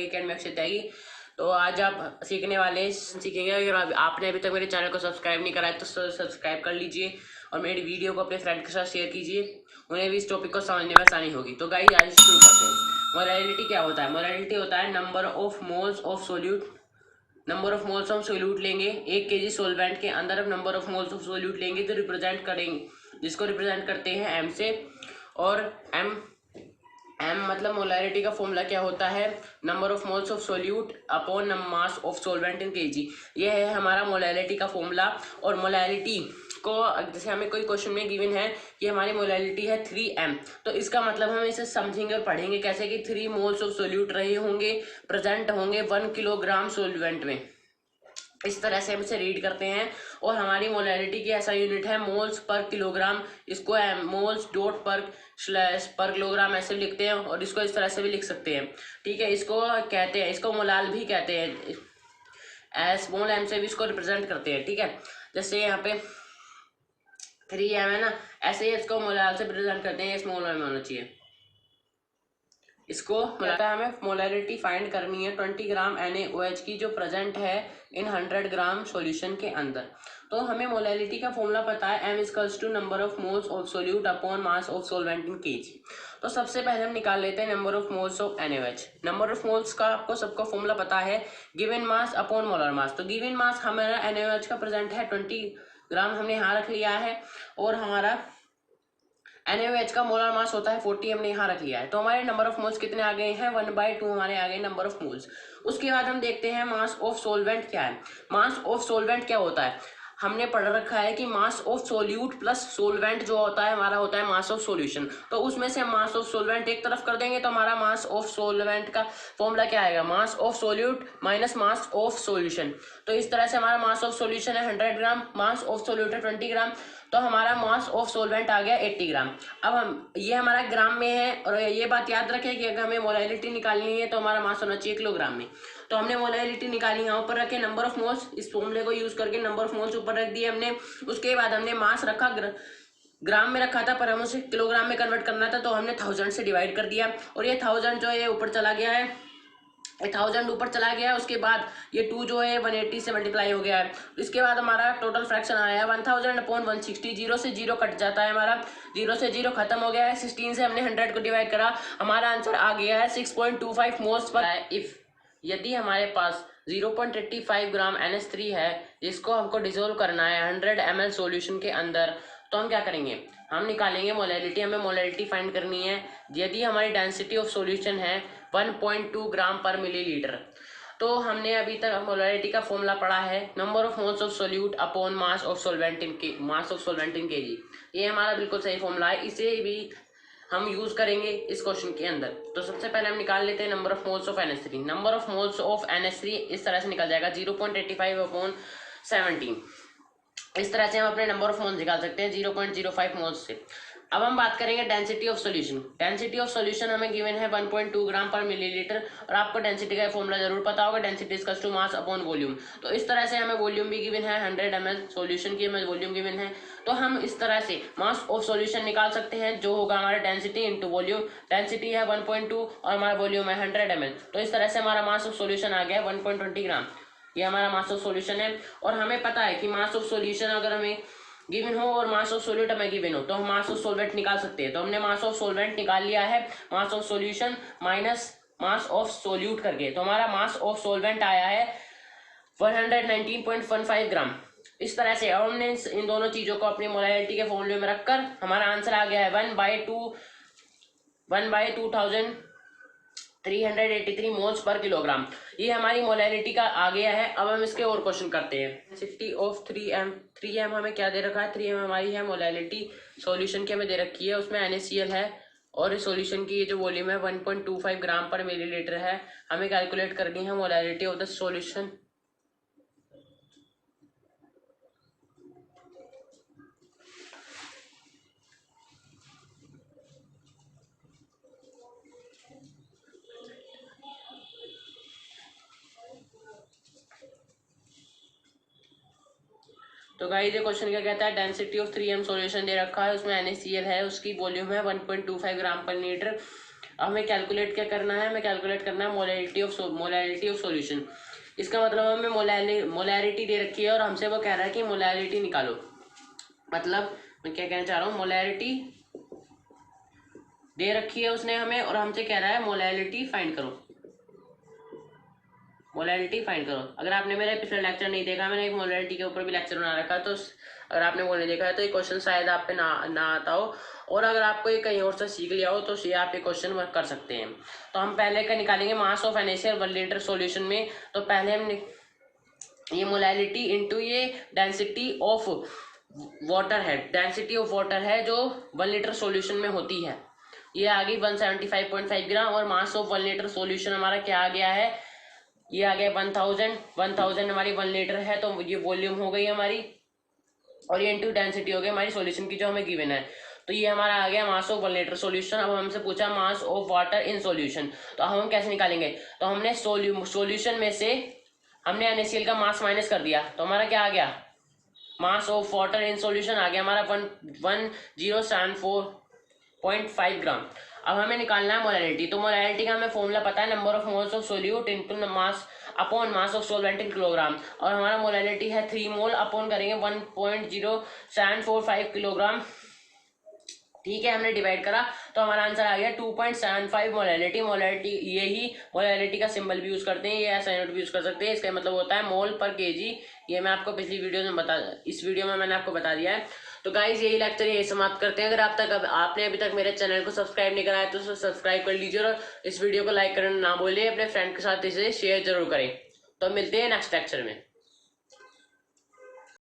Academy Akshay त्यागी। तो आज आप सीखेंगे। अगर आपने अभी तक मेरे चैनल को सब्सक्राइब नहीं करा है तो सब्सक्राइब कर लीजिए और मेरी वीडियो को अपने फ्रेंड के साथ शेयर कीजिए, उन्हें भी इस टॉपिक को समझने में आसानी होगी। तो गाइस आज शुरू करते हैं। मोलैलिटी क्या होता है? मोलैलिटी होता है number of moles of solute. Number of moles of solute लेंगे 1 kg सोलवेंट के अंदर, अब number of moles of solute लेंगे तो रिप्रेजेंट करेंगे, जिसको रिप्रेजेंट करते हैं एम से। और एम मतलब मोलैरिटी का फॉर्मूला क्या होता है? Number of moles of solute upon mass of solvent in KG. ये है हमारा मोलैरिटी का फॉर्मूला। और मोलैरिटी को जैसे हमें कोई क्वेश्चन में गिवन है कि हमारी मोलैलिटी है 3m, तो इसका मतलब हम इसे समझेंगे और पढ़ेंगे कैसे कि 3 मोल्स ऑफ सोल्यूट रहे होंगे, प्रेजेंट होंगे 1 किलोग्राम सोल्वेंट में। इस तरह से हम इसे रीड करते हैं। और हमारी मोलैलिटी की ऐसा यूनिट है मोल्स पर किलोग्राम, इसको मोल्स डॉट पर किलोग्राम ऐसे लिखते हैं, और इसको इस तरह से भी लिख सकते हैं। ठीक है, इसको कहते हैं, इसको मोलाल भी कहते हैं, स्मॉल एम से भी इसको रिप्रेजेंट करते हैं। ठीक है, जैसे यहाँ पे 3m है ना, ऐसे ही इसको मोलाल से रिप्रेजेंट करते हैं, स्मॉल एम होना चाहिए। इसको हमें मोलैरिटी फाइंड करनी है 20 ग्राम NaOH की जो प्रेजेंट है इन 100 ग्राम सॉल्यूशन के अंदर। तो हमें मोलैलिटी का फॉर्मूला पता है, m equals to number of moles of solute upon mass of solvent in KG. तो सबसे पहले हम निकाल लेते हैं नंबर ऑफ मोल्स ऑफ NaOH। नंबर ऑफ मोल्स का आपको सबको फॉर्मूला पता है, given mass upon molar mass. तो गिवन मास हमारा NaOH का प्रेजेंट है 20 ग्राम, हमने यहाँ रख लिया है, और हमारा NaOH का मोलर मास होता है 40, हमने यहाँ रख लिया है। तो हमारे नंबर ऑफ मोल्स कितने आ गए हैं? 1/2 हमारे आ गए नंबर ऑफ मोल्स। उसके बाद हम देखते हैं मास ऑफ सोलवेंट क्या है। मास ऑफ सोलवेंट क्या होता है? हमने पढ़ रखा है कि mass of solute plus solvent जो होता है हमारा होता है मास ऑफ सॉल्यूशन। तो उसमें से हम मास ऑफ सोलवेंट एक तरफ कर देंगे तो हमारा मास ऑफ सोलवेंट का फॉर्मूला क्या आएगा? Mass of solute minus mass of solution. तो इस तरह से हमारा मास ऑफ सॉल्यूशन है 100 ग्राम, मास ऑफ सोल्यूट है 20 ग्राम, तो हमारा मास ऑफ सोलवेंट आ गया 80 ग्राम। अब हम ये हमारा ग्राम में है, और ये बात याद रखें कि अगर हमें मोलैलिटी निकालनी है तो हमारा मास होना चाहिए किलोग्राम में। तो हमने मोलैलिटी निकाली, यहाँ ऊपर रखे नंबर ऑफ मोल्स, इस फॉर्मूले को यूज करके नंबर ऑफ मोल्स ऊपर रख दिए हमने। उसके बाद हमने मास रखा, ग्राम में रखा था पर हम उसे किलोग्राम में कन्वर्ट करना था, तो हमने 1000 से डिवाइड कर दिया, और ये 1000 जो है ऊपर चला गया है, 1000 ऊपर चला गया है। उसके बाद ये 2 जो है 180 से मल्टीप्लाई हो गया है। इसके बाद हमारा टोटल फ्रैक्शन आया है 1000 अपॉन 160। 0 से 0 कट जाता है हमारा, 0 से 0 खत्म हो गया है। 16 से हमने 100 को डिवाइड करा, हमारा आंसर आ गया है 6.25 मोल्स पर। इफ यदि हमारे पास 0.85 ग्राम NH3 है, जिसको हमको डिसोल्व करना है 100 ml सॉल्यूशन के अंदर, तो हम क्या करेंगे? हम निकालेंगे मोलैलिटी। हमें मोलैलिटी फाइंड करनी है। यदि हमारी डेंसिटी ऑफ सॉल्यूशन है 1.2 ग्राम पर मिलीलीटर, तो हमने अभी तक मोलैलिटी का फॉर्मूला पढ़ा है, number of moles of solute upon mass of solvent in KG. ये हमारा बिल्कुल सही फॉर्मूला है, इसे भी हम यूज करेंगे इस क्वेश्चन के अंदर। तो सबसे पहले हम निकाल लेते हैं number of moles of NH3। Number of moles of NH3 इस तरह से निकल जाएगा 0.85 अपॉन 17। इस तरह से हम अपने नंबर ऑफ मोल्स निकाल सकते हैं 0.05 मोल्स से। अब हम बात करेंगे density of solution. Density of solution हमें गिवन है 1.2 ग्राम पर मिलीलीटर, और आपको डेंसिटी का फॉर्मूला जरूर पता होगा, density equals to mass upon volume. तो इस तरह से हमें वॉल्यूम भी गिवन है, 100 ml सॉल्यूशन की हमें वॉल्यूम गिवन है। तो हम इस तरह से मास ऑफ सॉल्यूशन निकाल सकते हैं, जो होगा हमारा डेंसिटी इंटू वॉल्यूम। डेंसिटी है 1.2 और हमारा वॉल्यूम है 100 ml, तो इस तरह से हमारा मास ऑफ सॉल्यूशन आ गया 1.20 ग्राम। ये हमारा मास ऑफ सॉल्यूशन है। और हमें पता है कि मास ऑफ सॉल्यूशन अगर हमें गिवन हो और मास ऑफ सोल्यूट हमें गिवन हो, तो हम मास ऑफ सोलवेंट निकाल सकते हैं। तो हमने मास ऑफ सोलवेंट निकाल लिया है, mass of solution minus mass of solute करके, तो हमारा मास ऑफ सोलवेंट आया है 119.15 ग्राम। इस तरह से अब हमने इन दोनों चीजों को अपनी मोलैलिटी के फॉर्मूले में रखकर हमारा आंसर आ गया है 1/2383 मोल्स पर किलोग्राम। ये हमारी मोलैलिटी का आ गया है। अब हम इसके और क्वेश्चन करते हैं। डेंसिटी ऑफ 3m हमें क्या दे रखा है? 3m हमारी है मोलैलिटी सॉल्यूशन की, हमें दे रखी है, उसमें NaCl है, और इस सॉल्यूशन की ये जो वॉल्यूम है 1.25 ग्राम पर मिलीलीटर है। हमें कैलकुलेट करनी है मोलैलिटी ऑफ द सॉल्यूशन। तो गाइस ये क्वेश्चन क्या कहता है? डेंसिटी ऑफ 3m सॉल्यूशन दे रखा है, उसमें NaCl है, उसकी वॉल्यूम है 1.25 ग्राम पर लीटर। हमें कैलकुलेट क्या करना है, हमें कैलकुलेट करना है मोलैरिटी ऑफ सॉल्यूशन। इसका मतलब हमें मोलैरिटी दे रखी है और हमसे वो कह रहा है कि मोलैरिटी निकालो। मतलब मैं क्या कहना चाह रहा हूँ, मोलैरिटी दे रखी है उसने हमें और हमसे कह रहा है मोलैरिटी फाइंड करो, मोलैरिटी फाइंड करो। अगर आपने मेरा पिछला लेक्चर नहीं देखा, मैंने एक मोलैरिटी के ऊपर भी लेक्चर बना रखा है, तो अगर आपने वो नहीं देखा है तो ये क्वेश्चन शायद आप पे ना आता हो, और अगर आपको ये कहीं और से सीख लिया हो तो ये आप ये क्वेश्चन कर सकते हैं। तो हम पहले का निकालेंगे mass of NaCl 1 litre solution में। तो पहले हम ये मोलैरिटी इंटू ये डेंसिटी ऑफ वाटर है, डेंसिटी ऑफ वाटर है जो 1 लीटर सॉल्यूशन में होती है, ये आ गई 175.5 ग्राम। और मास ऑफ 1 लीटर सॉल्यूशन हमारा क्या आ गया है, ये आ गया 1000 हमारी 1 लीटर है, तो ये वॉल्यूम हो गई हमारी, और ये इंटू डेंसिटी हो गई हमारी सॉल्यूशन की जो हमें गिवन है। तो ये हमारा आ गया मास ऑफ 1 लीटर सॉल्यूशन। अब हमसे पूछा मास ऑफ वाटर इन सॉल्यूशन, तो हम कैसे निकालेंगे, तो हमने सॉल्यूशन में से हमने NaCl का मास माइनस कर दिया, तो हमारा क्या आ गया, mass of water in solution आ गया हमारा 1074.5 ग्राम। अब हमें निकालना है मोलैरिटी। तो मोलैरिटी का हमें फॉर्मूला पता है, number of moles of solute into mass upon mass of solvent in kilogram, और हमारा मोलैरिटी है 3 मोल अपॉन करेंगे 1.0745 किलोग्राम। ठीक है, हमने डिवाइड करा तो हमारा आंसर आ गया 2.75 मोलैरिटी। यही मोलैरिटी का सिंबल भी यूज करते हैं, ये ऐसा यूनिट भी यूज कर सकते हैं। इसका मतलब होता है मोल पर केजी। ये मैं आपको पिछली वीडियो में इस वीडियो में मैंने आपको बता दिया है। तो गाइज यही लेक्चर यही समाप्त करते हैं। अगर आपने अभी तक मेरे चैनल को सब्सक्राइब नहीं करा है तो सब्सक्राइब कर लीजिए, और इस वीडियो को लाइक करना ना भूलिए, अपने फ्रेंड के साथ इसे शेयर जरूर करें। तो मिलते हैं नेक्स्ट लेक्चर में।